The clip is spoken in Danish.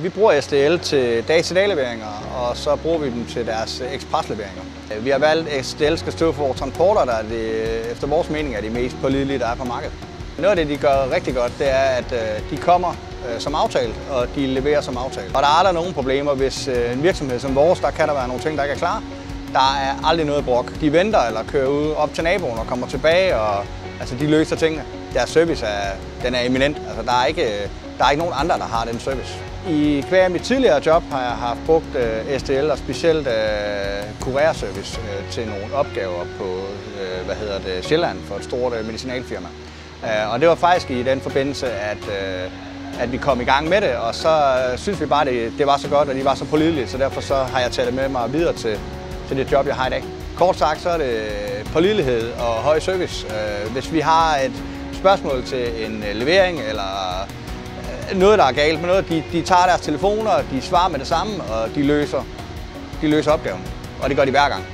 Vi bruger SDL til dag-til-dag-leveringer, og så bruger vi dem til deres ekspresleveringer. Vi har valgt, at SDL skal stå for vores transporter, der efter vores mening er de mest pålidelige, der er på markedet. Noget af det, de gør rigtig godt, det er, at de kommer som aftalt, og de leverer som aftalt. Og der er aldrig nogen problemer, hvis en virksomhed som vores, der kan der være nogle ting, der ikke er klar. Der er aldrig noget brok. De venter eller kører ud op til naboen og kommer tilbage, og de løser tingene. Deres service den er eminent. Der er ikke nogen andre, der har den service. I hver mit tidligere job har jeg haft brugt SDL og specielt kurerservice til nogle opgaver på Sjælland for et stort medicinalfirma. Og det var faktisk i den forbindelse, at vi kom i gang med det, og så synes vi bare, at det var så godt, og de var så pålidelige, så derfor så har jeg taget det med mig videre til det job, jeg har i dag. Kort sagt, så er det pålidelighed og høj service. Hvis vi har et spørgsmål til en levering eller noget, der er galt med noget, de tager deres telefoner, de svarer med det samme, og de løser opgaven. Og det gør de hver gang.